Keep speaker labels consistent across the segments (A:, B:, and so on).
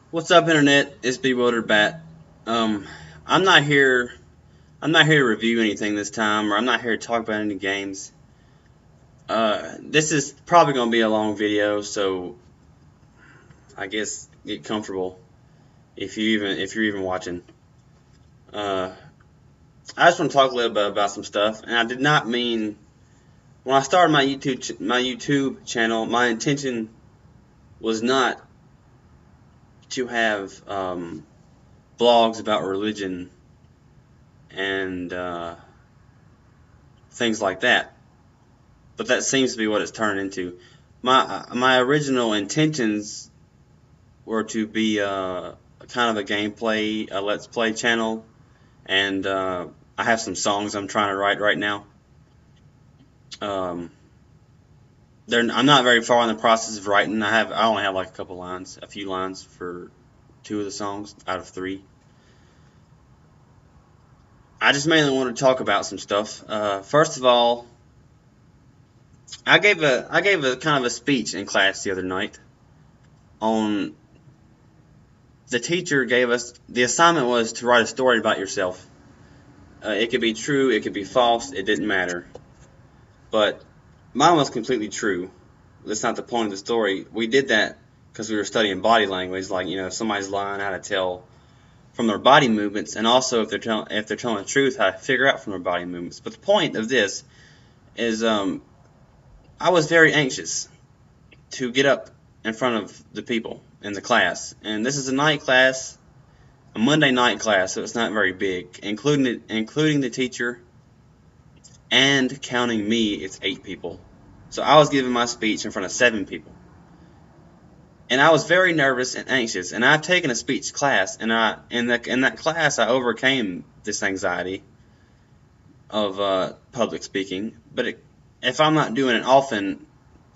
A: What's up, internet? It's Bewildered Bat. Um, I'm not here. I'm not here to review anything this time, or I'm not here to talk about any games. This is probably going to be a long video, so I guess get comfortable if you're even watching. Uh, I just want to talk a little bit about some stuff, and I did not mean when I started my YouTube channel. My intention was not to have blogs about religion and things like that. But that seems to be what it's turned into. My original intentions were to be kind of a gameplay, a let's play channel, and I have some songs I'm trying to write right now. Um, I'm not very far in the process of writing. I only have like a few lines for two of the songs out of three. I just mainly want to talk about some stuff. First of all, I gave a kind of a speech in class the other night on the teacher gave us the assignment was to write a story about yourself. It could be true, it could be false, it didn't matter. But mine was completely true. That's not the point of the story. We did that because we were studying body language, like if somebody's lying, how to tell from their body movements, and also if they're telling the truth, how to figure out from their body movements. But the point of this is, I was very anxious to get up in front of the people in the class, and this is a night class, a Monday night class, so it's not very big. Including the teacher and counting me, it's 8 people. So I was giving my speech in front of 7 people, and I was very nervous and anxious. And I've taken a speech class, and in that class I overcame this anxiety of public speaking. But if I'm not doing it often,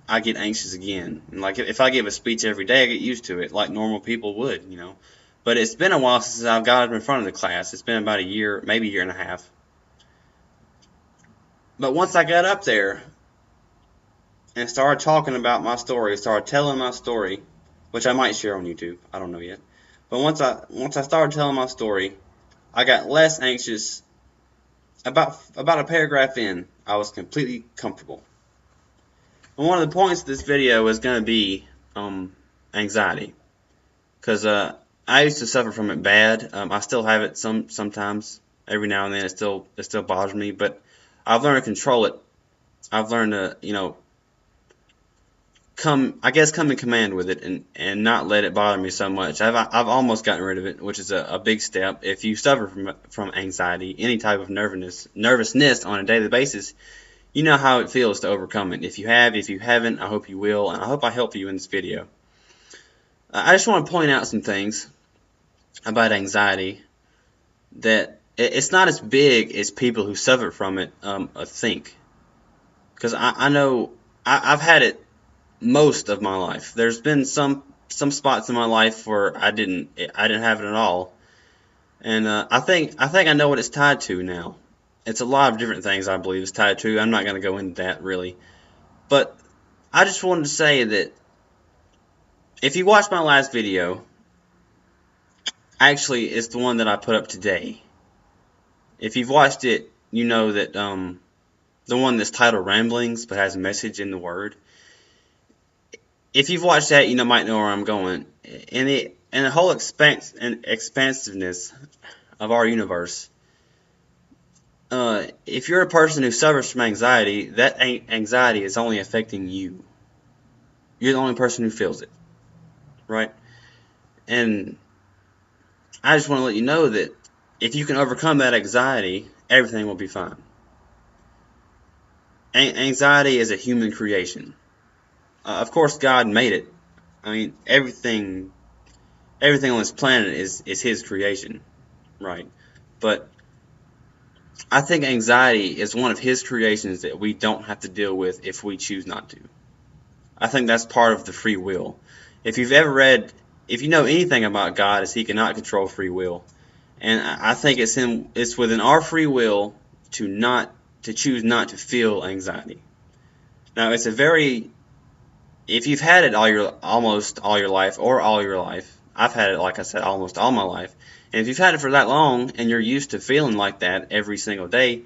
A: I get anxious again. And like if I give a speech every day, I get used to it, like normal people would. But it's been a while since I've got up in front of the class. It's been about a year, maybe a year and a half. But once I got up there and started talking about my story, started telling my story, which I might share on YouTube, I don't know yet. But once I started telling my story, I got less anxious. About a paragraph in, I was completely comfortable. And one of the points of this video is going to be anxiety, because I used to suffer from it bad. I still have it sometimes. Every now and then, it still bothers me, but I've learned to control it. I've learned to come in command with it and not let it bother me so much. I've almost gotten rid of it, which is a big step. If you suffer from anxiety, any type of nervousness on a daily basis, you know how it feels to overcome it. If you have, if you haven't, I hope you will, and I hope I help you in this video. I just want to point out some things about anxiety that it's not as big as people who suffer from it think. Because I know I've had it most of my life. There's been some spots in my life where I didn't have it at all, and I think I know what it's tied to now. It's a lot of different things I believe it's tied to. I'm not going to go into that really, but I just wanted to say that if you watched my last video, actually it's the one that I put up today. If you've watched it, you know that the one that's titled Ramblings but has a message in the word. If you've watched that, you might know where I'm going. And the whole expansiveness of our universe. If you're a person who suffers from anxiety, that anxiety is only affecting you. You're the only person who feels it, right? And I just want to let you know that if you can overcome that anxiety, everything will be fine. Anxiety is a human creation. Of course, God made it. I mean, everything on this planet is His creation, right? But I think anxiety is one of His creations that we don't have to deal with if we choose not to. I think that's part of the free will. If you know anything about God, is He cannot control free will, and I think it's within our free will to choose not to feel anxiety. Now, if you've had it almost all your life, or all your life, I've had it, like I said, almost all my life. And if you've had it for that long and you're used to feeling like that every single day,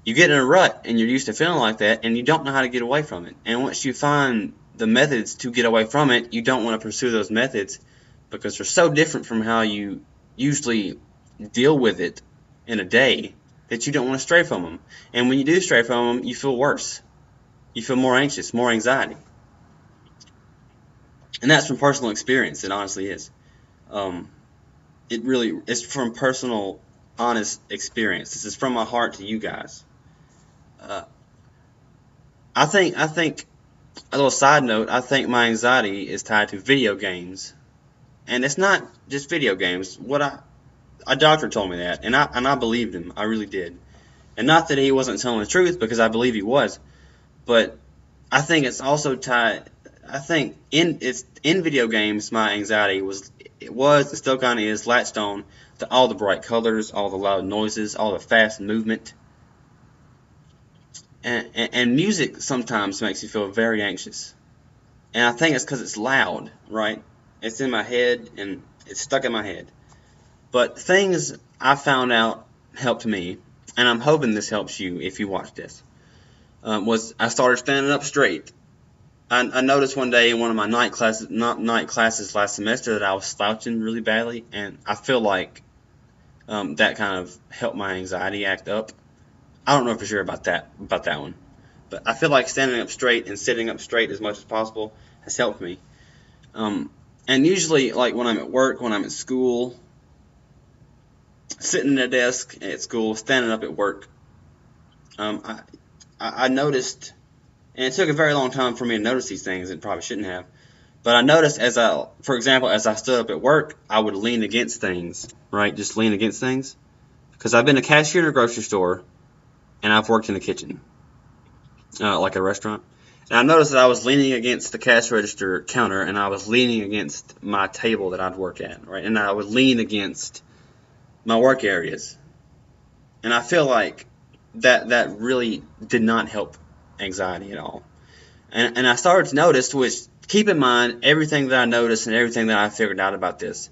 A: you get in a rut and you're used to feeling like that and you don't know how to get away from it. And once you find the methods to get away from it, you don't want to pursue those methods because they're so different from how you usually deal with it in a day that you don't want to stray from them. And when you do stray from them, you feel worse. You feel more anxious, more anxiety. And that's from personal experience. It honestly is. It's from personal, honest experience. This is from my heart to you guys. I think a little side note, I think my anxiety is tied to video games. And it's not just video games. A doctor told me that, and I believed him. I really did. And not that he wasn't telling the truth, because I believe he was, but I think it's also tied. I think in video games, my anxiety was and still kind of is latched on to all the bright colors, all the loud noises, all the fast movement. And music sometimes makes you feel very anxious. And I think it's because it's loud, right? It's in my head, and it's stuck in my head. But things I found out helped me, and I'm hoping this helps you if you watch this, was I started standing up straight. I noticed one day in one of my night classes last semester that I was slouching really badly, and I feel like that kind of helped my anxiety act up. I don't know for sure about that one, but I feel like standing up straight and sitting up straight as much as possible has helped me. And usually, like when I'm at work, when I'm at school, sitting at a desk at school, standing up at work, I noticed, and it took a very long time for me to notice these things, it probably shouldn't have, but I noticed for example, as I stood up at work, I would lean against things, right, just lean against things, because I've been a cashier in a grocery store, and I've worked in the kitchen, like a restaurant, and I noticed that I was leaning against the cash register counter, and I was leaning against my table that I'd work at, right, and I would lean against my work areas, and I feel like that really did not help anxiety at all. And I started to notice, which, keep in mind, everything that I noticed and everything that I figured out about this,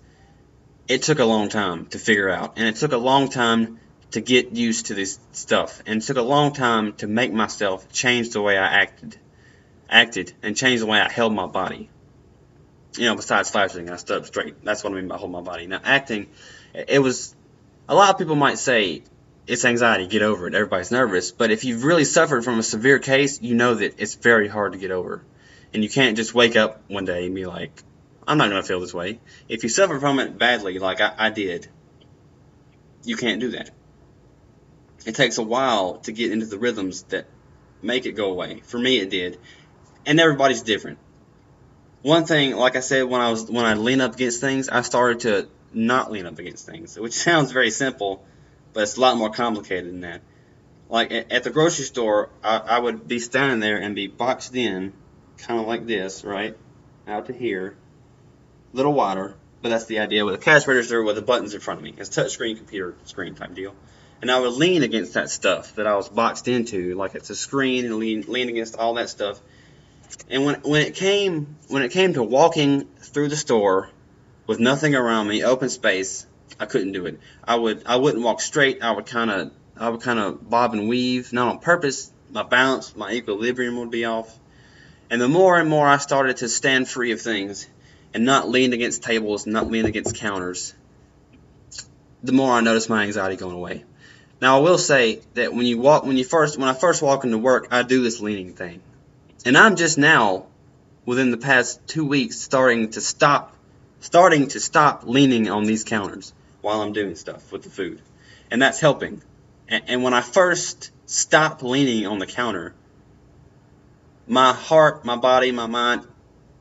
A: it took a long time to figure out, and it took a long time to get used to this stuff, and it took a long time to make myself change the way I acted, and change the way I held my body. You know, besides slouching, I stood up straight. That's what I mean by hold my body. Now, acting, it was, a lot of people might say, it's anxiety, get over it, everybody's nervous, but if you've really suffered from a severe case, you know that it's very hard to get over. And you can't just wake up one day and be like, I'm not going to feel this way. If you suffer from it badly, like I did, you can't do that. It takes a while to get into the rhythms that make it go away. For me, it did. And everybody's different. One thing, like I said, when I lean up against things, I started to not lean up against things, which sounds very simple, but it's a lot more complicated than that. Like at the grocery store, I would be standing there and be boxed in, kind of like this, right, out to here, a little wider, but that's the idea, with a cash register with the buttons in front of me. It's a touchscreen computer screen type deal. And I would lean against that stuff that I was boxed into, like it's a screen, and lean against all that stuff. And when it came to walking through the store with nothing around me, open space, I couldn't do it. I wouldn't walk straight. I would kind of bob and weave, not on purpose. My balance, my equilibrium would be off. And the more and more I started to stand free of things and not lean against tables, not lean against counters, the more I noticed my anxiety going away. Now I will say that when I first walk into work, I do this leaning thing, and I'm just now, within the past 2 weeks, starting to stop leaning on these counters while I'm doing stuff with the food, and that's helping. And when I first stopped leaning on the counter, my heart, my body, my mind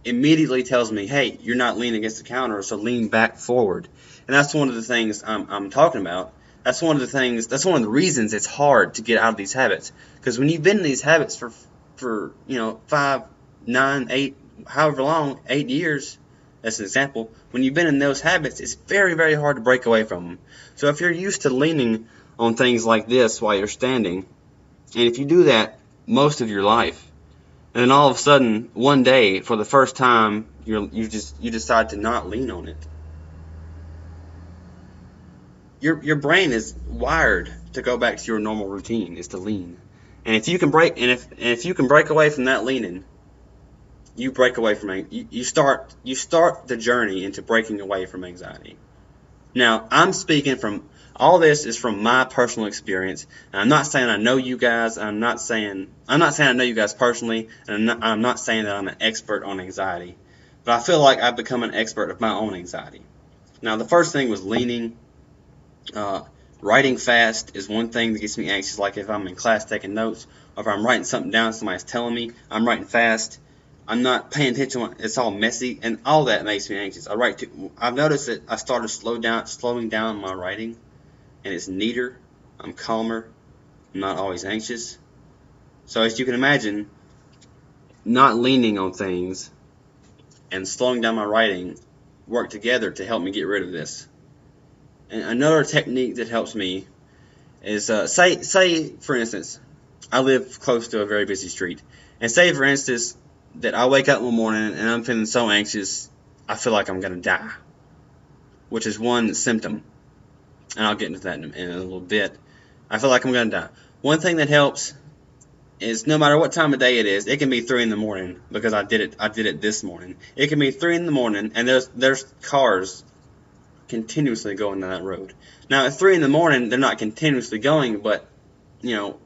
A: immediately tells me, hey, you're not leaning against the counter, so lean back forward. And that's one of the things I'm talking about. That's one of the reasons it's hard to get out of these habits. Because when you've been in these habits for 5, 9, 8, however long, 8 years, as an example, when you've been in those habits, it's very, very hard to break away from them. So if you're used to leaning on things like this while you're standing, and if you do that most of your life, and then all of a sudden, one day, for the first time, you decide to not lean on it, your brain is wired to go back to your normal routine, is to lean. And if you can break away from that leaning, you break away from you start the journey into breaking away from anxiety. Now, I'm speaking from all this is from my personal experience. And I'm not saying I know you guys. I'm not saying I know you guys personally, and I'm not saying that I'm an expert on anxiety. But I feel like I've become an expert of my own anxiety. Now, the first thing was leaning. Writing fast is one thing that gets me anxious. Like if I'm in class taking notes, or if I'm writing something down, somebody's telling me, I'm writing fast. I'm not paying attention. It's all messy, and all that makes me anxious. I've noticed that I started slowing down my writing, and it's neater. I'm calmer. I'm not always anxious. So as you can imagine, not leaning on things and slowing down my writing work together to help me get rid of this. And another technique that helps me is say for instance, I live close to a very busy street, and say for instance that I wake up one morning and I'm feeling so anxious I feel like I'm gonna die, which is one symptom, and I'll get into that in a little bit. I feel like I'm gonna die. One thing that helps is no matter what time of day it is, it can be 3 in the morning because I did it this morning. It can be 3 in the morning and there's cars continuously going down that road. Now at 3 in the morning they're not continuously going, but you know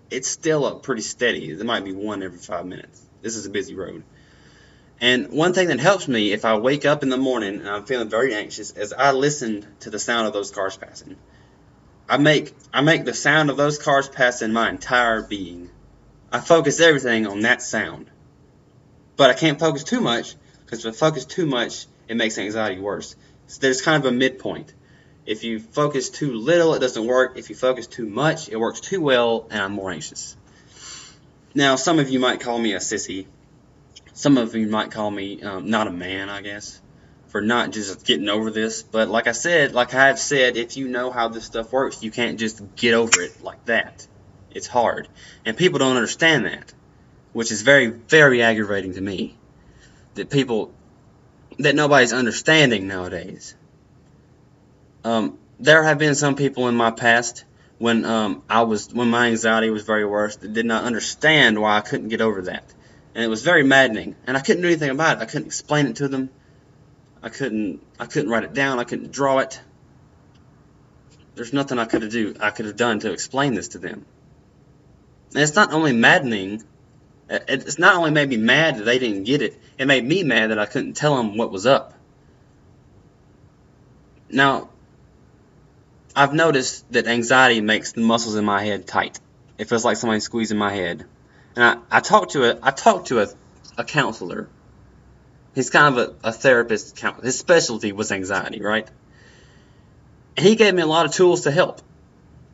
A: it's still up pretty steady. There might be one every 5 minutes. This is a busy road. And one thing that helps me if I wake up in the morning and I'm feeling very anxious is I listen to the sound of those cars passing. I make the sound of those cars passing my entire being. I focus everything on that sound. But I can't focus too much, because if I focus too much, it makes anxiety worse. So there's kind of a midpoint. If you focus too little, it doesn't work. If you focus too much, it works too well, and I'm more anxious. Now, some of you might call me a sissy. Some of you might call me not a man, I guess, for not just getting over this. But like I've said, if you know how this stuff works, you can't just get over it like that. It's hard. And people don't understand that, which is very, very aggravating to me. That nobody's understanding nowadays. There have been some people in my past when my anxiety was very worse that did not understand why I couldn't get over that, and it was very maddening. And I couldn't do anything about it. I couldn't explain it to them. I couldn't write it down. I couldn't draw it. There's nothing I could have done to explain this to them. And it's not only maddening. It's not only made me mad that they didn't get it. It made me mad that I couldn't tell them what was up. Now, I've noticed that anxiety makes the muscles in my head tight. It feels like somebody's squeezing my head. And I talked to a counselor. He's kind of a therapist. His specialty was anxiety, right? And he gave me a lot of tools to help,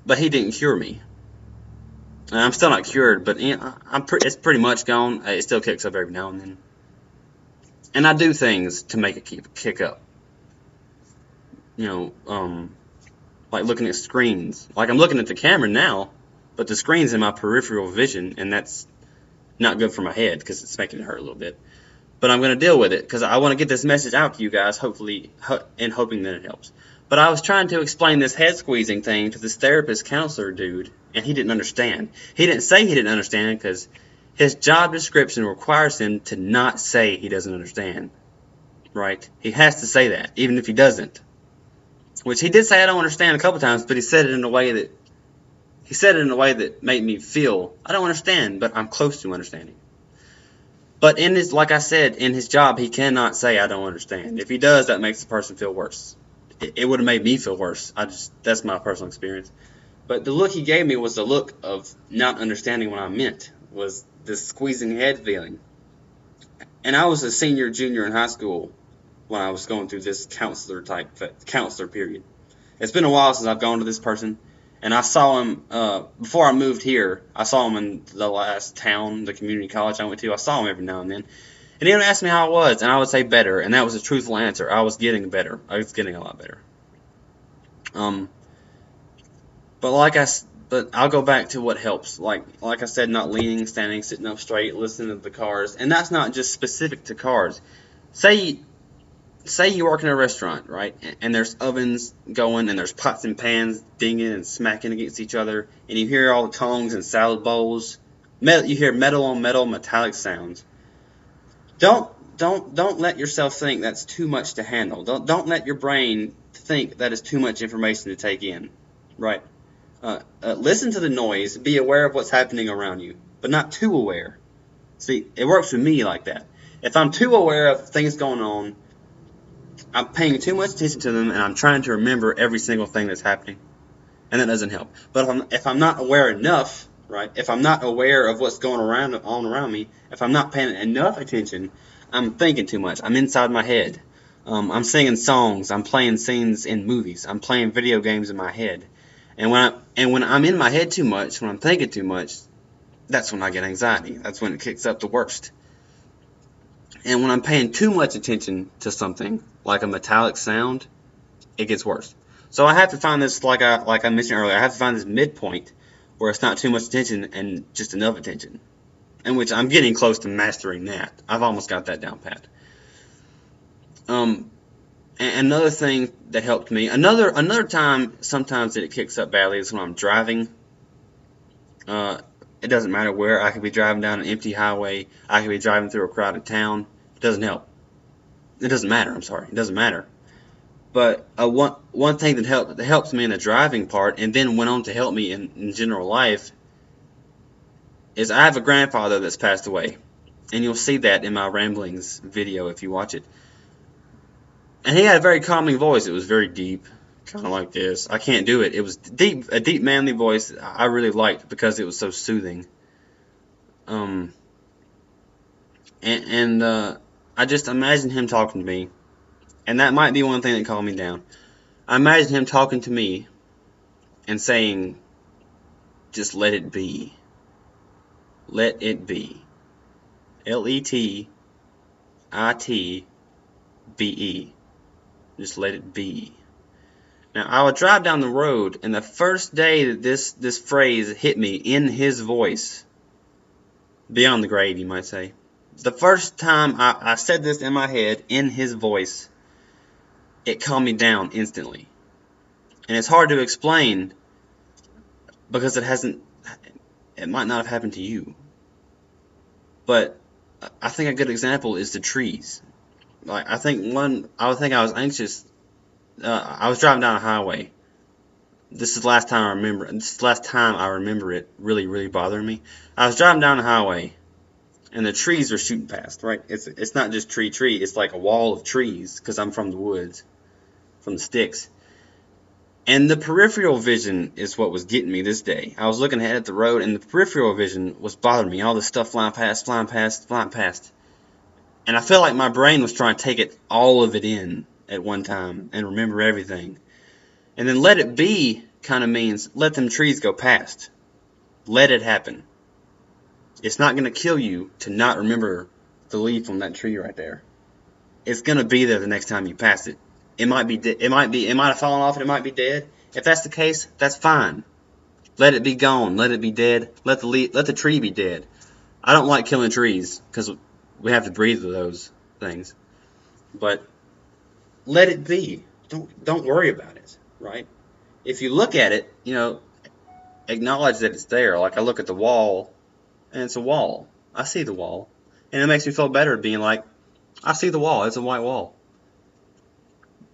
A: but he didn't cure me. And I'm still not cured, but it's pretty much gone. It still kicks up every now and then. And I do things to make it kick up. Like looking at screens. Like I'm looking at the camera now, but the screen's in my peripheral vision, and that's not good for my head because it's making it hurt a little bit. But I'm going to deal with it because I want to get this message out to you guys, hopefully, and hoping that it helps. But I was trying to explain this head squeezing thing to this therapist counselor dude, and he didn't understand. He didn't say he didn't understand because his job description requires him to not say he doesn't understand. Right? He has to say that, even if he doesn't. Which he did say I don't understand a couple times, but he said it in a way that made me feel I don't understand, but I'm close to understanding. But like I said, in his job, he cannot say I don't understand. If he does, that makes the person feel worse. It would have made me feel worse. That's my personal experience. But the look he gave me was the look of not understanding what I meant, was this squeezing head feeling. And I was a senior, junior in high school when I was going through this counselor period. It's been a while since I've gone to this person, and I saw him before I moved here. I saw him in the last town, the community college I went to. I saw him every now and then, and he would ask me how I was, and I would say better, and that was a truthful answer. I was getting better. I was getting a lot better. But I'll go back to what helps. Like I said, not leaning, standing, sitting up straight, listening to the cars, and that's not just specific to cars. Say say you work in a restaurant, right? And there's ovens going, and there's pots and pans dinging and smacking against each other, and you hear all the tongs and salad bowls. You hear metal on metal metallic sounds. Don't let yourself think that's too much to handle. Don't let your brain think that is too much information to take in, right? Listen to the noise, be aware of what's happening around you, but not too aware. See, it works for me like that. If I'm too aware of things going on, I'm paying too much attention to them, and I'm trying to remember every single thing that's happening, and that doesn't help. But if I'm not aware enough, right? If I'm not aware of what's going on around me, if I'm not paying enough attention, I'm thinking too much. I'm inside my head. I'm singing songs. I'm playing scenes in movies. I'm playing video games in my head. And when I'm in my head too much, when I'm thinking too much, that's when I get anxiety. That's when it kicks up the worst. And when I'm paying too much attention to something, like a metallic sound, it gets worse. So I have to find this, like I mentioned earlier, I have to find this midpoint where it's not too much attention and just enough attention. In which I'm getting close to mastering that. I've almost got that down pat. And another thing that helped me, another time sometimes that it kicks up badly is when I'm driving. It doesn't matter where. I could be driving down an empty highway. I could be driving through a crowded town. It doesn't help. It doesn't matter. I'm sorry. It doesn't matter. But one thing that helps me in the driving part, and then went on to help me in general life, is I have a grandfather that's passed away. And you'll see that in my ramblings video if you watch it. And he had a very calming voice. It was very deep, kind of like this. I can't do it. It was a deep manly voice I really liked because it was so soothing. I just imagine him talking to me, and that might be one thing that calmed me down. I imagine him talking to me and saying, just let it be. Let it be. LETITBE. Just let it be. Now, I would drive down the road, and the first day that this phrase hit me in his voice, beyond the grave, you might say, the first time I said this in my head, in his voice, it calmed me down instantly. And it's hard to explain, because it might not have happened to you. But I think a good example is the trees. Like I think I was anxious. I was driving down a highway. This is the last time I remember. This is the last time I remember it really, really bothering me. I was driving down a highway, and the trees were shooting past. Right? It's not just tree. It's like a wall of trees because I'm from the woods, from the sticks. And the peripheral vision is what was getting me this day. I was looking ahead at the road, and the peripheral vision was bothering me. All this stuff flying past. And I felt like my brain was trying to take all of it in at one time and remember everything. And then let it be kind of means let them trees go past. Let it happen. It's not going to kill you to not remember the leaf on that tree right there. It's going to be there the next time you pass it. It might have fallen off and it might be dead. If that's the case, that's fine. Let it be gone. Let it be dead. Let the tree be dead. I don't like killing trees because we have to breathe with those things. But let it be. Don't worry about it, right? If you look at it, acknowledge that it's there. Like I look at the wall, and it's a wall. I see the wall. And it makes me feel better being like, I see the wall. It's a white wall.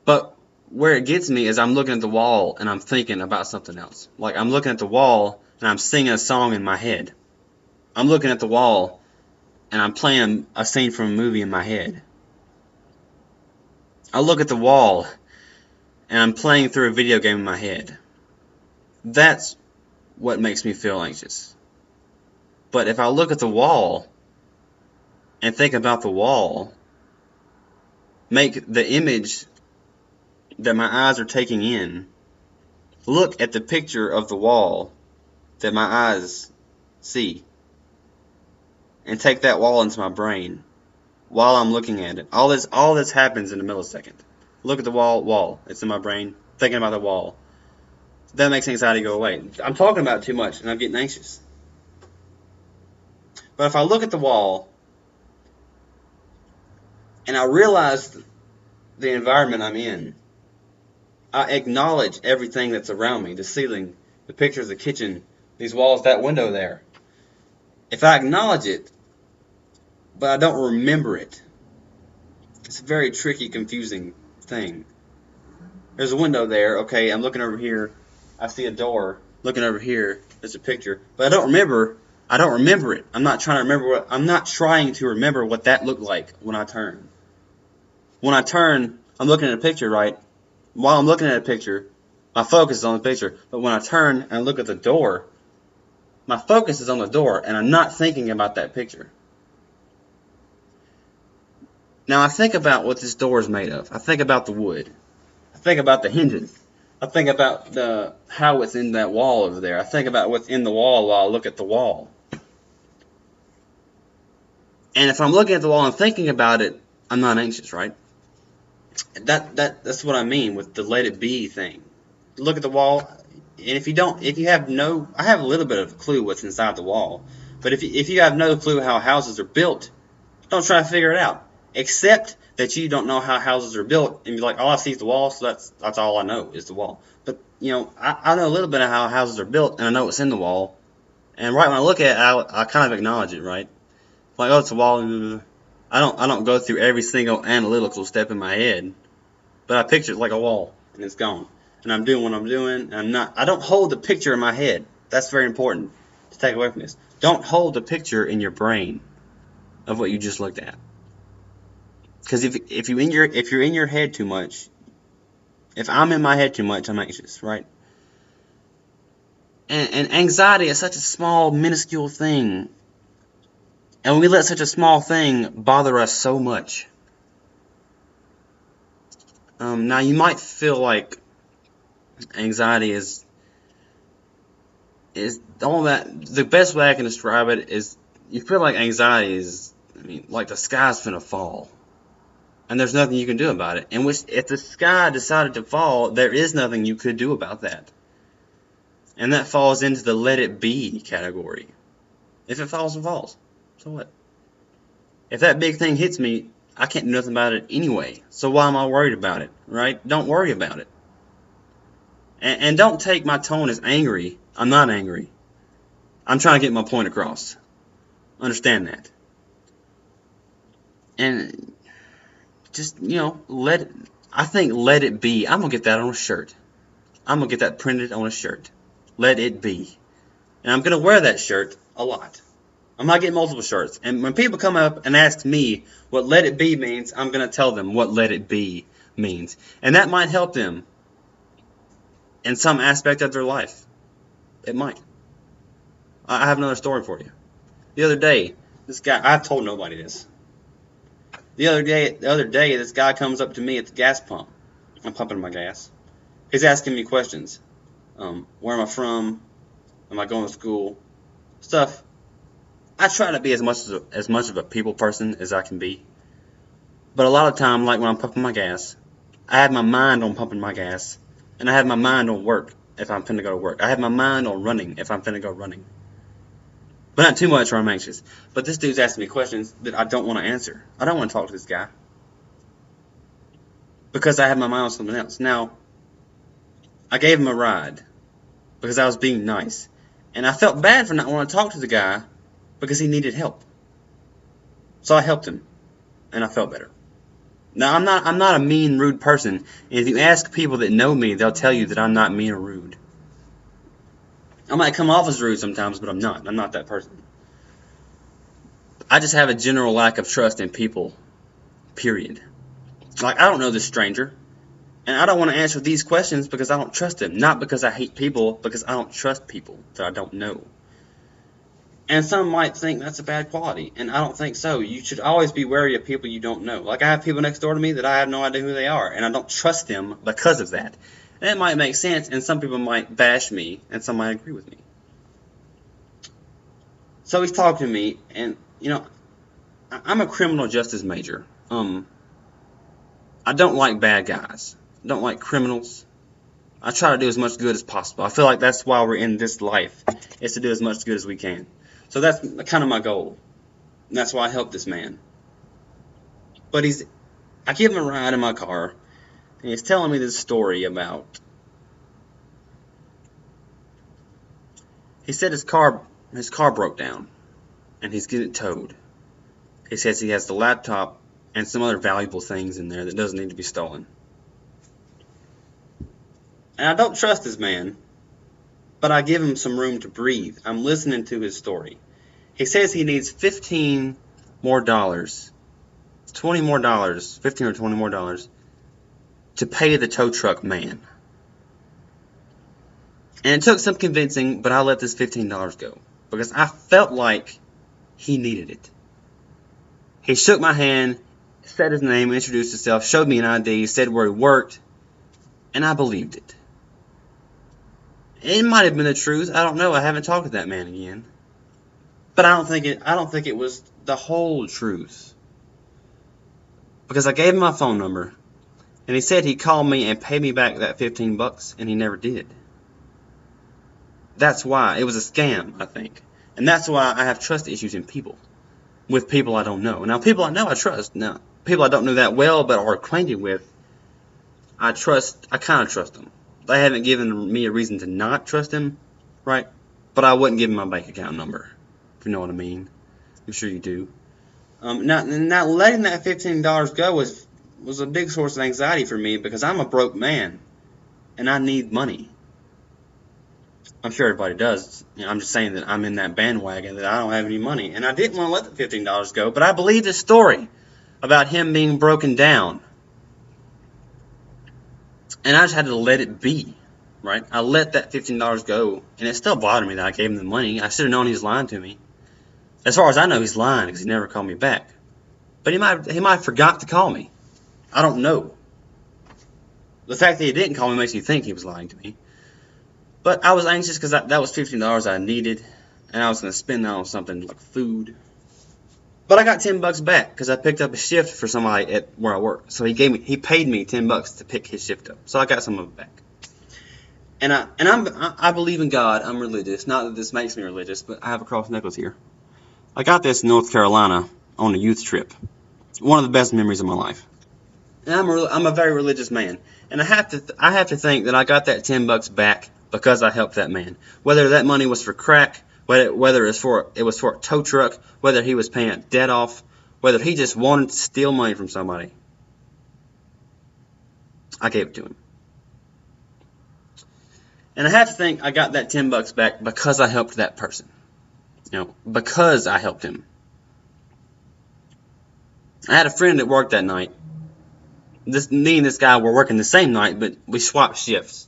A: But where it gets me is I'm looking at the wall and I'm thinking about something else. Like I'm looking at the wall and I'm singing a song in my head. I'm looking at the wall and I'm playing a scene from a movie in my head. I look at the wall and I'm playing through a video game in my head. That's what makes me feel anxious. But if I look at the wall and think about the wall, make the image that my eyes are taking in, look at the picture of the wall that my eyes see, and take that wall into my brain while I'm looking at it. All this happens in a millisecond. Look at the wall. It's in my brain, thinking about the wall. That makes anxiety go away. I'm talking about it too much, and I'm getting anxious. But if I look at the wall, and I realize the environment I'm in. I acknowledge everything that's around me, the ceiling, the pictures, the kitchen, these walls, that window there. If I acknowledge it, but I don't remember it, it's a very tricky, confusing thing. There's a window there, okay, I'm looking over here, I see a door, looking over here, there's a picture, but I don't remember it. I'm not trying to remember what that looked like when I turn. When I turn, I'm looking at a picture, right? While I'm looking at a picture, my focus is on the picture. But when I turn and look at the door, my focus is on the door, and I'm not thinking about that picture. Now I think about what this door is made of. I think about the wood. I think about the hinges. I think about how it's in that wall over there. I think about what's in the wall while I look at the wall. And if I'm looking at the wall and thinking about it, I'm not anxious, right? That's what I mean with the let it be thing. Look at the wall, and I have a little bit of a clue what's inside the wall, but if you have no clue how houses are built, don't try to figure it out. Accept that you don't know how houses are built, and be like, all I see is the wall, so that's all I know is the wall. But I know a little bit of how houses are built, and I know what's in the wall, and right when I look at it, I kind of acknowledge it, right? Like, oh, it's a wall. I don't go through every single analytical step in my head, but I picture it like a wall, and it's gone. And I'm doing what I'm doing, and I don't hold the picture in my head. That's very important to take away from this. Don't hold the picture in your brain of what you just looked at. Because if you're in your head too much, if I'm in my head too much, I'm anxious, right? And anxiety is such a small, minuscule thing. And we let such a small thing bother us so much. Now, you might feel like anxiety is all that. The best way I can describe it is you feel like anxiety is, like the sky's finna fall. And there's nothing you can do about it. And if the sky decided to fall, there is nothing you could do about that. And that falls into the let it be category. If it falls, it falls. So what? If that big thing hits me, I can't do nothing about it anyway. So why am I worried about it, right? Don't worry about it. And don't take my tone as angry. I'm not angry. I'm trying to get my point across. Understand that. And just, let it be. I'm going to get that on a shirt. I'm going to get that printed on a shirt. Let it be. And I'm going to wear that shirt a lot. I might get multiple shirts. And when people come up and ask me what let it be means, I'm going to tell them what let it be means. And that might help them in some aspect of their life. It might. I have another story for you. The other day, this guy, I've told nobody this. The other day, this guy comes up to me at the gas pump. I'm pumping my gas. He's asking me questions. Where am I from? Am I going to school? Stuff. I try to be as much of a people person as I can be. But a lot of time, like when I'm pumping my gas, I have my mind on pumping my gas. And I have my mind on work if I'm finna go to work. I have my mind on running if I'm finna go running. But not too much or I'm anxious. But this dude's asking me questions that I don't want to answer. I don't want to talk to this guy. Because I have my mind on something else. Now, I gave him a ride because I was being nice. And I felt bad for not wanting to talk to the guy because he needed help. So I helped him. And I felt better. Now, I'm not a mean, rude person. And if you ask people that know me, they'll tell you that I'm not mean or rude. I might come off as rude sometimes, but I'm not. I'm not that person. I just have a general lack of trust in people, period. Like, I don't know this stranger, and I don't want to answer these questions because I don't trust them. Not because I hate people, because I don't trust people that I don't know. And some might think that's a bad quality, and I don't think so. You should always be wary of people you don't know. Like, I have people next door to me that I have no idea who they are, and I don't trust them because of that. And it might make sense, and some people might bash me, and some might agree with me. So he's talking to me, and, I'm a criminal justice major. I don't like bad guys. I don't like criminals. I try to do as much good as possible. I feel like that's why we're in this life, is to do as much good as we can. So that's kind of my goal. And that's why I help this man. But he's I give him a ride in my car, and he's telling me this story about. He said his car broke down, and he's getting it towed. He says he has the laptop and some other valuable things in there that doesn't need to be stolen. And I don't trust this man, but I give him some room to breathe. I'm listening to his story. He says he needs $15 more, $20 more, $15 or $20 more to pay the tow truck man. And it took some convincing, but I let this $15 go because I felt like he needed it. He shook my hand, said his name, introduced himself, showed me an ID, said where he worked, and I believed it. It might have been the truth. I don't know. I haven't talked to that man again. But I don't think it was the whole truth. Because I gave him my phone number, and he said he'd call me and pay me back that $15, and he never did. That's why. It was a scam, I think. And that's why I have trust issues in people. With people I don't know. Now, people I know I trust. Now, people I don't know that well but are acquainted with, I kind of trust them. They haven't given me a reason to not trust them, right? But I wouldn't give them my bank account number, if you know what I mean. I'm sure you do. Now letting that $15 go was a big source of anxiety for me because I'm a broke man, and I need money. I'm sure everybody does. I'm just saying that I'm in that bandwagon that I don't have any money. And I didn't want to let the $15 go, but I believed his story about him being broken down. And I just had to let it be, right? I let that $15 go, and it still bothered me that I gave him the money. I should have known he was lying to me. As far as I know, he's lying because he never called me back. But he might have forgot to call me. I don't know. The fact that he didn't call me makes me think he was lying to me. But I was anxious because that was $15 I needed, and I was going to spend that on something like food. But I got $10 back because I picked up a shift for somebody at where I work. So he paid me $10 to pick his shift up. So I got some of it back. And I believe in God. I'm religious. Not that this makes me religious, but I have a cross necklace here. I got this in North Carolina on a youth trip. One of the best memories of my life. And I'm a very religious man, and I have to think that I got that $10 back because I helped that man. Whether that money was for crack, whether it was for a tow truck, whether he was paying a debt off, whether he just wanted to steal money from somebody, I gave it to him. And I have to think I got that $10 back because I helped that person. Because I helped him. I had a friend that worked that night. Me and this guy were working the same night, but we swapped shifts.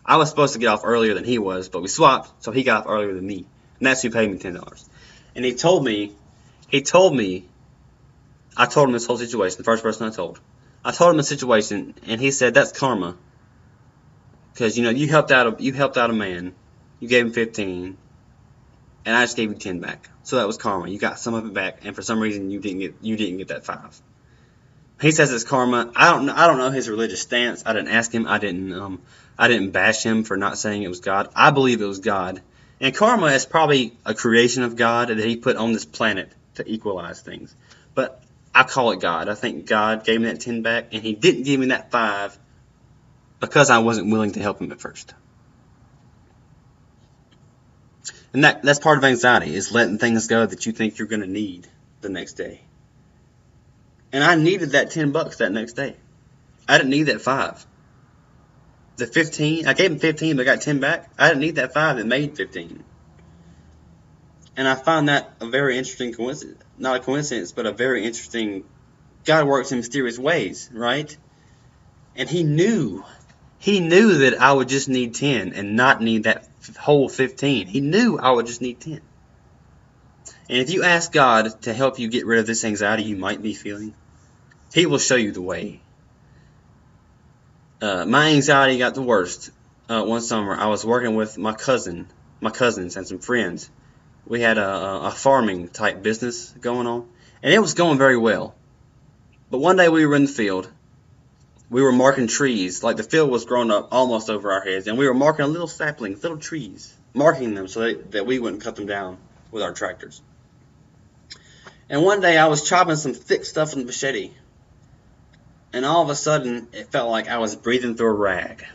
A: I was supposed to get off earlier than he was, but we swapped, so he got off earlier than me. And that's who paid me $10. And I told him this whole situation, the first person I told. I told him the situation, and he said, that's karma. Because, you helped out a man. You gave him 15, and I just gave you 10 back. So that was karma. You got some of it back, and for some reason you didn't get that 5. He says it's karma. I don't know his religious stance. I didn't ask him. I didn't bash him for not saying it was God. I believe it was God. And karma is probably a creation of God that he put on this planet to equalize things. But I call it God. I think God gave me that 10 back, and he didn't give me that 5 because I wasn't willing to help him at first. And that's part of anxiety, is letting things go that you think you're going to need the next day. And I needed that $10 that next day. I didn't need that 5. The 15, I gave him 15, but I got 10 back. I didn't need that 5 that made 15. And I find that a very interesting coincidence. Not a coincidence, but a very interesting. God works in mysterious ways, right? And he knew that I would just need 10 and not need that whole 15. He knew I would just need 10. And if you ask God to help you get rid of this anxiety you might be feeling, he will show you the way. My anxiety got the worst one summer. I was working with my cousins and some friends. We had a farming type business going on, and it was going very well. But one day we were in the field. We were marking trees, like the field was growing up almost over our heads, and we were marking little saplings, little trees, marking them so that we wouldn't cut them down with our tractors. And one day I was chopping some thick stuff in the machete, And all of a sudden, it felt like I was breathing through a rag.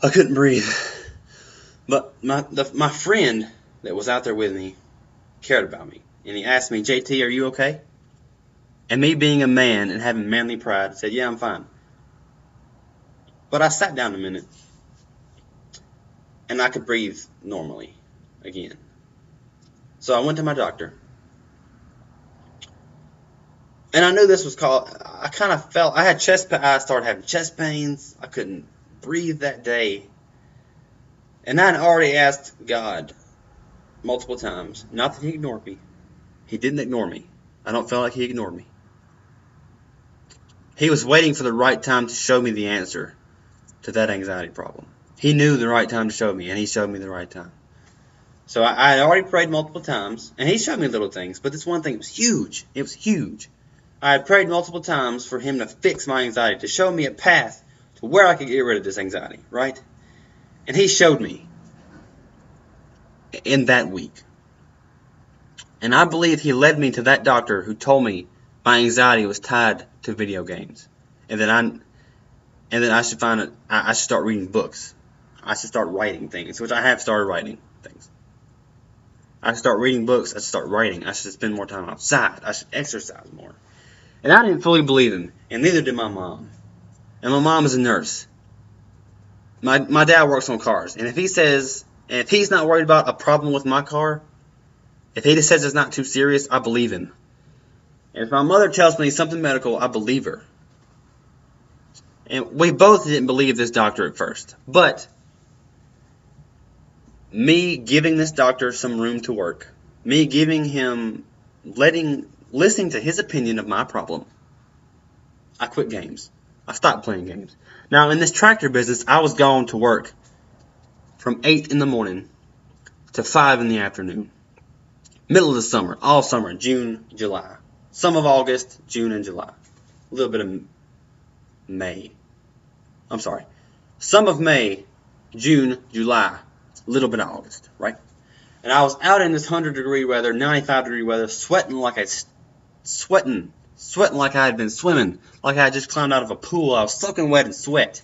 A: I couldn't breathe. But my friend that was out there with me cared about me. And he asked me, JT, are you okay? And me being a man and having manly pride, said, yeah, I'm fine. But I sat down a minute, and I could breathe normally again. So I went to my doctor. And I knew this was I kind of felt, I started having chest pains. I couldn't breathe that day. And I had already asked God multiple times, not that He ignored me. He didn't ignore me. I don't feel like He ignored me. He was waiting for the right time to show me the answer to that anxiety problem. He knew the right time to show me, and He showed me the right time. So I had already prayed multiple times, and He showed me little things, but this one thing was huge. It was huge. I had prayed multiple times for Him to fix my anxiety, to show me a path to where I could get rid of this anxiety, right? And He showed me in that week. And I believe He led me to that doctor who told me my anxiety was tied to video games, and that I should I should start reading books. I should start writing things, which I have started writing things. I should start reading books. I should start writing. I should spend more time outside. I should exercise more. And I didn't fully believe him, and neither did my mom. And my mom is a nurse. My dad works on cars, and if he's not worried about a problem with my car, if he just says it's not too serious, I believe him. And if my mother tells me something medical, I believe her. And we both didn't believe this doctor at first. But me giving this doctor some room to work, me giving him, listening to his opinion of my problem, I quit games. I stopped playing games. Now, in this tractor business, I was going to work from 8 in the morning to 5 in the afternoon. Middle of the summer, all summer, June, July. Some of August, June, and July. A little bit of May. I'm sorry. Some of May, June, July, a little bit of August, right? And I was out in this 100-degree weather, 95-degree weather, sweating like I had been swimming, like I had just climbed out of a pool. I was soaking wet in sweat.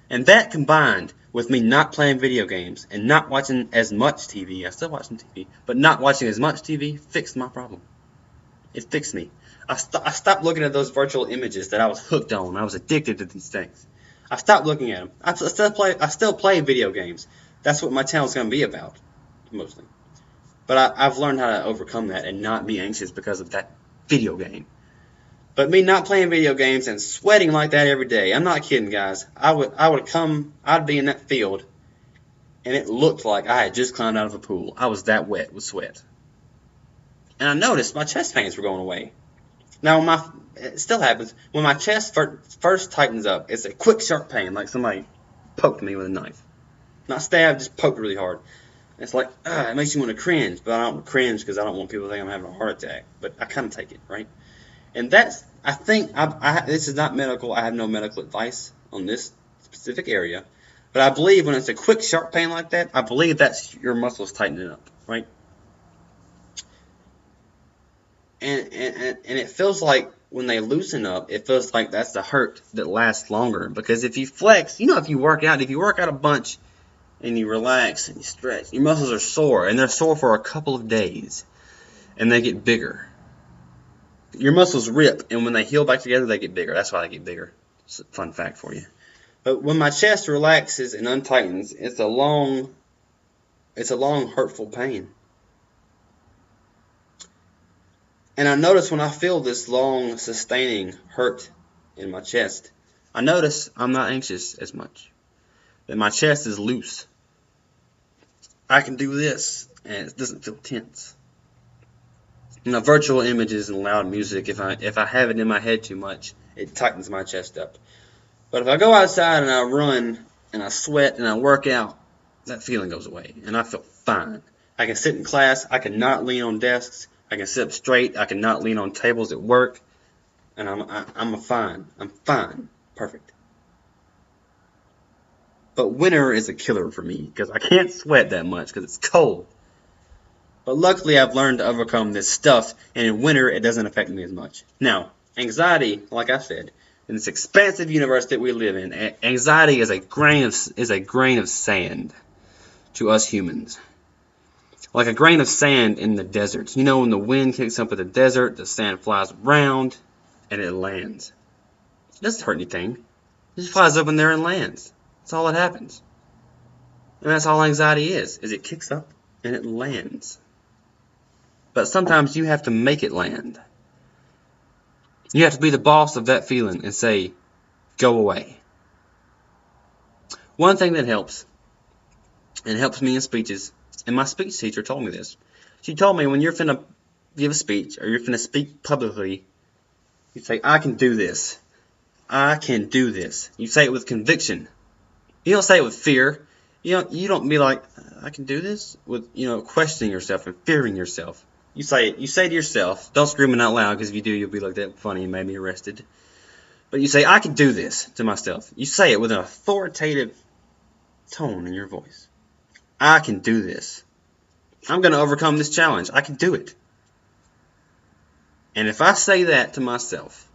A: And that combined with me not playing video games and not watching as much TV, I still watch some TV, but not watching as much TV fixed my problem. It fixed me. I stopped looking at those virtual images that I was hooked on. I was addicted to these things. I stopped looking at them. I still play video games. That's what my channel is going to be about, mostly. But I've learned how to overcome that and not be anxious because of that video game. But me not playing video games and sweating like that every day, I'm not kidding, guys. I'd be in that field, and it looked like I had just climbed out of a pool. I was that wet with sweat. And I noticed my chest pains were going away. Now, it still happens. When my chest first tightens up, it's a quick, sharp pain, like somebody poked me with a knife. Not stabbed, just poked really hard. It's like, it makes you want to cringe, but I don't cringe because I don't want people to think I'm having a heart attack. But I kind of take it, right? And this is not medical. I have no medical advice on this specific area. But I believe when it's a quick, sharp pain like that, I believe that's your muscles tightening up, right? And it feels like when they loosen up, it feels like that's the hurt that lasts longer. Because if you flex, if you work out a bunch and you relax and you stretch, your muscles are sore. And they're sore for a couple of days. And they get bigger. Your muscles rip, and when they heal back together, they get bigger. That's why they get bigger. It's a fun fact for you. But when my chest relaxes and untightens, it's a long, hurtful pain. And I notice when I feel this long, sustaining hurt in my chest, I notice I'm not anxious as much. That my chest is loose. I can do this, and it doesn't feel tense. Virtual images and loud music, if I have it in my head too much, it tightens my chest up. But if I go outside and I run and I sweat and I work out, that feeling goes away, and I feel fine. I can sit in class. I can not lean on desks. I can sit up straight. I can not lean on tables at work, and I'm fine. I'm fine. Perfect. But winter is a killer for me because I can't sweat that much because it's cold. But luckily, I've learned to overcome this stuff, and in winter, it doesn't affect me as much. Now, Anxiety, like I said, in this expansive universe that we live in, anxiety is a grain of sand to us humans. Like a grain of sand in the desert. You know, when the wind kicks up in the desert, the sand flies around and it lands. It doesn't hurt anything. It just flies up in there and lands. That's all that happens. And that's all anxiety is it kicks up and it lands. But sometimes you have to make it land. You have to be the boss of that feeling and say, go away. One thing that helps, and helps me in speeches, and my speech teacher told me this. She told me when you're finna give a speech or you're finna speak publicly, you say, I can do this. I can do this. You say it with conviction. You don't say it with fear. You don't be like, I can do this, with questioning yourself and fearing yourself. You say to yourself, don't scream it out loud, because if you do, you'll be like, that funny and made me arrested. But you say, I can do this to myself. You say it with an authoritative tone in your voice. I can do this. I'm going to overcome this challenge. I can do it. And if I say that to myself,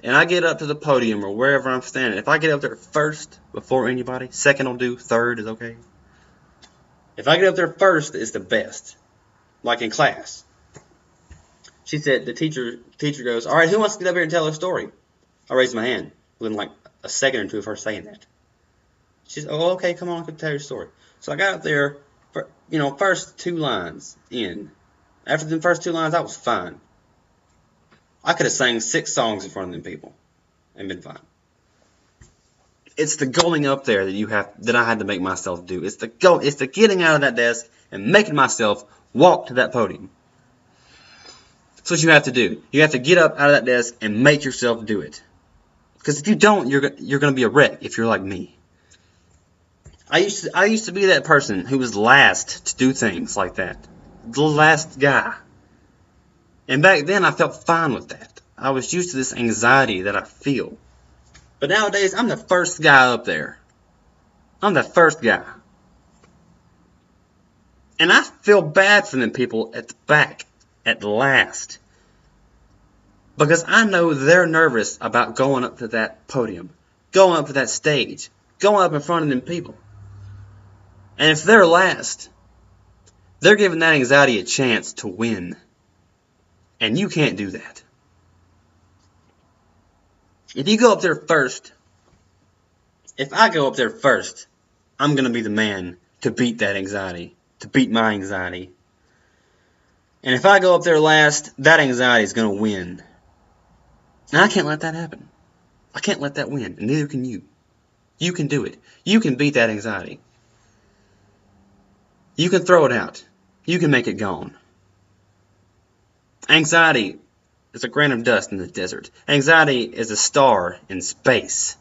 A: and I get up to the podium or wherever I'm standing, if I get up there first before anybody, second will do, third is okay. If I get up there first, it's the best. Like in class. She said, the teacher goes, all right, who wants to get up here and tell a story? I raised my hand within like a second or two of her saying that. She said, oh, okay, come on, tell your story. So I got up there, first 2 lines in. After the first 2 lines, I was fine. I could have sang 6 songs in front of them people and been fine. It's the going up there that I had to make myself do. It's the getting out of that desk and making myself walk to that podium. That's what you have to do. You have to get up out of that desk and make yourself do it. Because if you don't, you're going to be a wreck if you're like me. I used to be that person who was last to do things like that. The last guy. And back then I felt fine with that. I was used to this anxiety that I feel. But nowadays I'm the first guy up there. I'm the first guy. And I feel bad for them people at the back, at last. Because I know they're nervous about going up to that podium, going up to that stage, going up in front of them people. And if they're last, they're giving that anxiety a chance to win. And you can't do that. If you go up there first, if I go up there first, I'm going to be the man to beat that anxiety. To beat my anxiety. And if I go up there last, that anxiety is going to win. And I can't let that happen. I can't let that win, and neither can you. You can do it. You can beat that anxiety. You can throw it out. You can make it gone. Anxiety is a grain of dust in the desert. Anxiety is a star in space.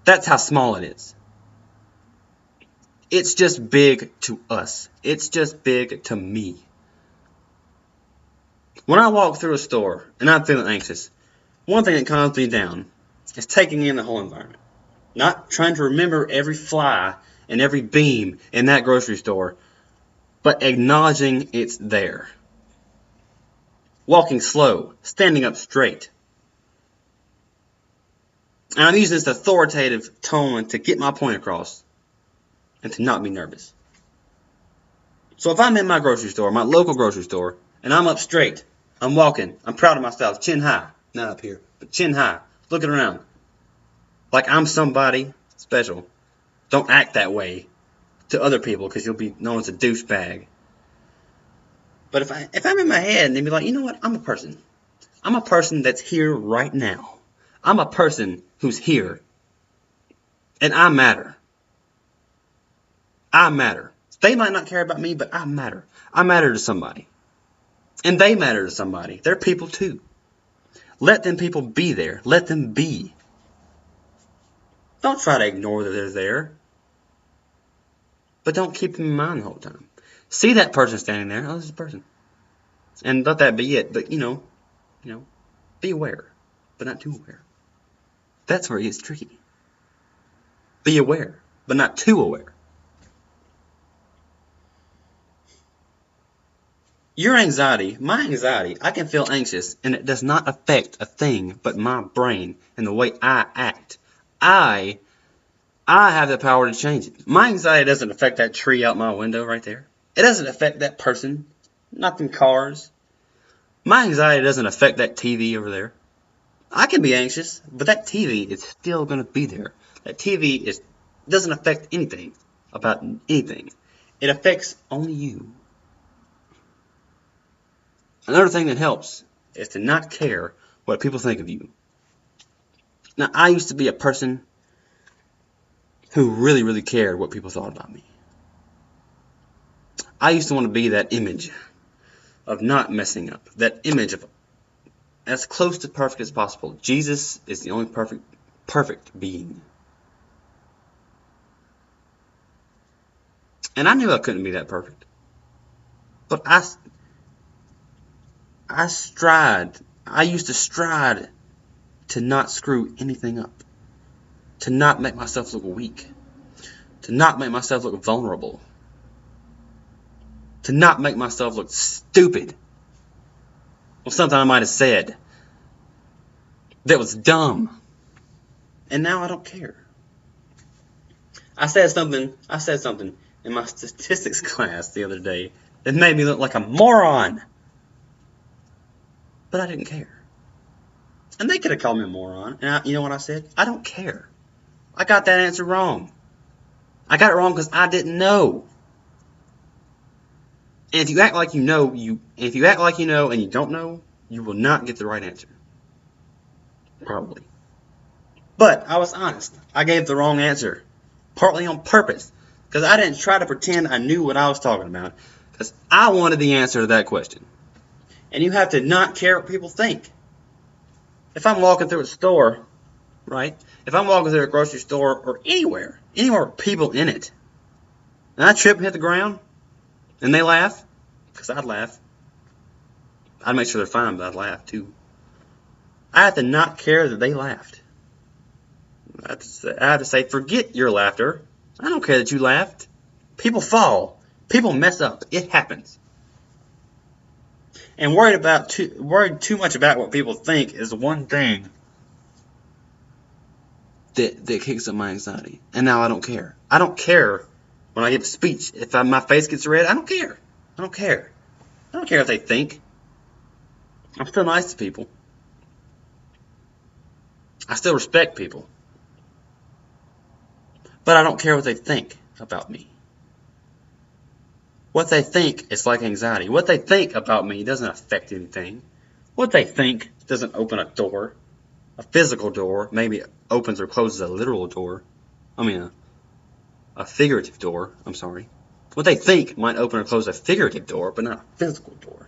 A: That's how small it is. It's just big to us. It's just big to me. When I walk through a store and I'm feeling anxious, one thing that calms me down is taking in the whole environment. Not trying to remember every fly and every beam in that grocery store, but acknowledging it's there. Walking slow, standing up straight. And I'm using this authoritative tone to get my point across. And to not be nervous. So if I'm in my grocery store, my local grocery store, and I'm up straight, I'm walking, I'm proud of myself, chin high, not up here, but chin high, looking around, like I'm somebody special. Don't act that way to other people, because you'll be known as a douchebag. But if I'm in my head, and they'd be like, you know what, I'm a person. I'm a person that's here right now. I'm a person who's here. And I matter. I matter. They might not care about me, but I matter. I matter to somebody. And they matter to somebody. They're people too. Let them people be there. Let them be. Don't try to ignore that they're there. But don't keep them in mind the whole time. See that person standing there. Oh, this is a person. And let that be it. But, be aware. But not too aware. That's where it gets tricky. Be aware. But not too aware. Your anxiety, my anxiety, I can feel anxious, and it does not affect a thing but my brain and the way I act. I have the power to change it. My anxiety doesn't affect that tree out my window right there. It doesn't affect that person, not them cars. My anxiety doesn't affect that TV over there. I can be anxious, but that TV is still going to be there. That TV doesn't affect anything about anything. It affects only you. Another thing that helps is to not care what people think of you. Now, I used to be a person who really, really cared what people thought about me. I used to want to be that image of not messing up. That image of as close to perfect as possible. Jesus is the only perfect being. And I knew I couldn't be that perfect. But I used to stride to not screw anything up. To not make myself look weak. To not make myself look vulnerable. To not make myself look stupid. Or something I might have said that was dumb. And now I don't care. I said something in my statistics class the other day that made me look like a moron. But I didn't care. And they could have called me a moron. And you know what I said? I don't care. I got that answer wrong. I got it wrong because I didn't know. And if you act like you know, and you don't know, you will not get the right answer. Probably. But I was honest. I gave the wrong answer. Partly on purpose. Because I didn't try to pretend I knew what I was talking about. Because I wanted the answer to that question. And you have to not care what people think. If I'm walking through a store, right? If I'm walking through a grocery store or anywhere with people in it, and I trip and hit the ground, and they laugh, because I'd laugh. I'd make sure they're fine, but I'd laugh too. I have to not care that they laughed. I have to say, forget your laughter. I don't care that you laughed. People fall. People mess up. It happens. And worried too much about what people think is one thing that kicks up my anxiety. And now I don't care. I don't care when I give a speech. If my face gets red, I don't care. I don't care. I don't care what they think. I'm still nice to people. I still respect people. But I don't care what they think about me. What they think is like anxiety. What they think about me doesn't affect anything. What they think doesn't open a door. A physical door. Maybe it opens or closes a literal door. A figurative door. I'm sorry. What they think might open or close a figurative door, but not a physical door.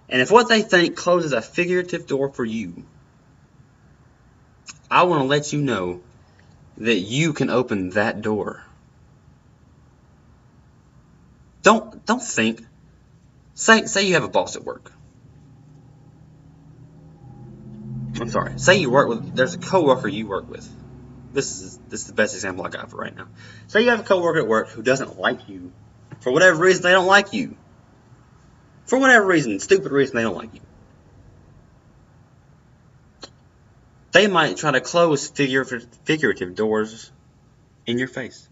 A: And if what they think closes a figurative door for you, I want to let you know that you can open that door. Don't think. Say you have a boss at work. I'm sorry. Say there's a coworker you work with. This is the best example I got for right now. Say you have a coworker at work who doesn't like you. For whatever reason, they don't like you. For whatever reason, stupid reason, they don't like you. They might try to close figurative doors in your face.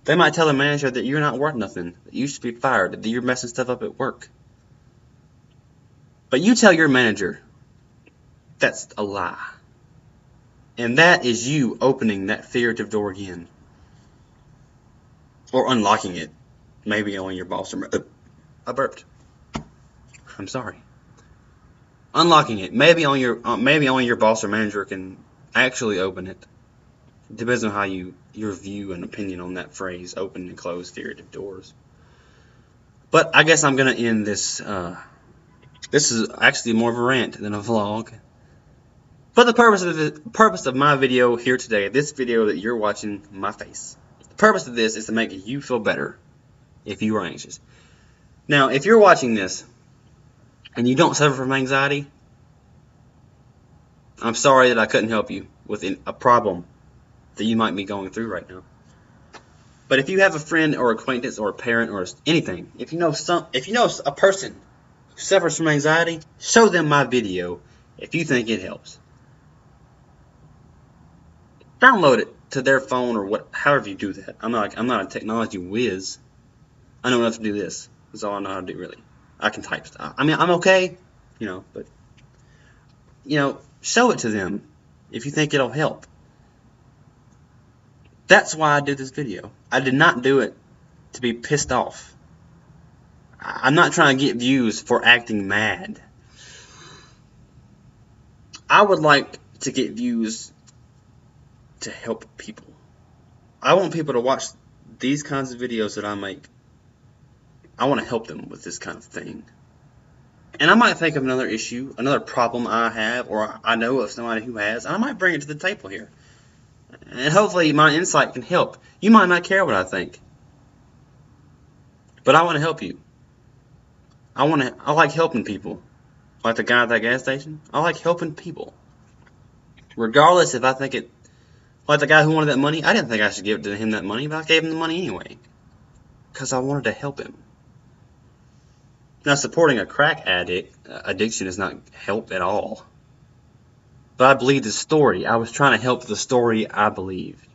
A: They might tell the manager that you're not worth nothing, that you should be fired, that you're messing stuff up at work. But you tell your manager that's a lie. And that is you opening that figurative door again. Or unlocking it. Maybe on your boss. I burped. I'm sorry. Unlocking it. Maybe only your boss or manager can actually open it. Depends on how your view and opinion on that phrase, open and close figurative doors. But I guess I'm going to end this. This is actually more of a rant than a vlog. But the purpose of my video here today, this video that you're watching, my face, the purpose of this is to make you feel better if you are anxious. Now, if you're watching this and you don't suffer from anxiety, I'm sorry that I couldn't help you with a problem that you might be going through right now. But if you have a friend or acquaintance or a parent or anything, if you know a person who suffers from anxiety, show them my video if you think it helps. Download it to their phone or however you do that. I'm not a technology whiz. I know enough to do this. That's all I know how to do, really. I can type stuff. I mean, I'm okay, but show it to them if you think it'll help. That's why I did this video. I did not do it to be pissed off. I'm not trying to get views for acting mad. I would like to get views to help people. I want people to watch these kinds of videos that I make. I want to help them with this kind of thing. And I might think of another issue, another problem I have, or I know of somebody who has, and I might bring it to the table here. And hopefully my insight can help. You might not care what I think, but I want to help you. I like helping people. Like the guy at that gas station. I like helping people. Regardless if I think it, like the guy who wanted that money, I didn't think I should give him that money, but I gave him the money anyway. Because I wanted to help him. Now, supporting a crack addiction is not help at all. But I believed the story. I was trying to help the story I believed.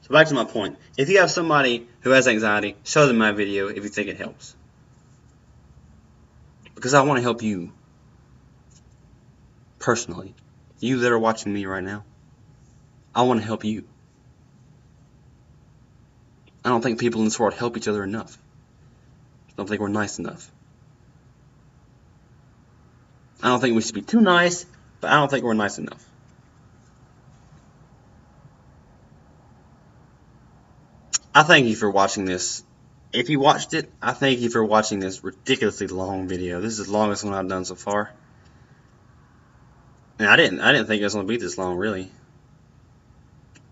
A: So back to my point. If you have somebody who has anxiety, show them my video if you think it helps. Because I want to help you. Personally. You that are watching me right now. I want to help you. I don't think people in this world help each other enough. I don't think we're nice enough. I don't think we should be too nice, but I don't think we're nice enough. I thank you for watching this. If you watched it, I thank you for watching this ridiculously long video. This is the longest one I've done so far. And I didn't think it was going to be this long, really.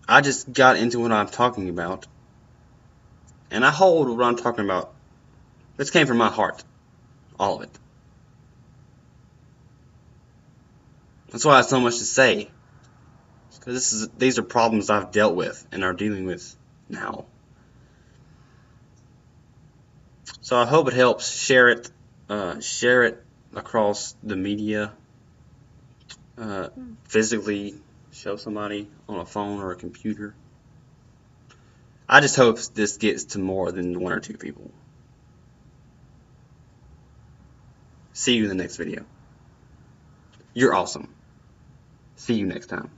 A: I just got into what I'm talking about. And I hold what I'm talking about. This came from my heart. All of it. That's why I have so much to say. Because these are problems I've dealt with and are dealing with now. So I hope it helps. Share it across the media. Physically show somebody on a phone or a computer. I just hope this gets to more than 1 or 2 people. See you in the next video. You're awesome. See you next time.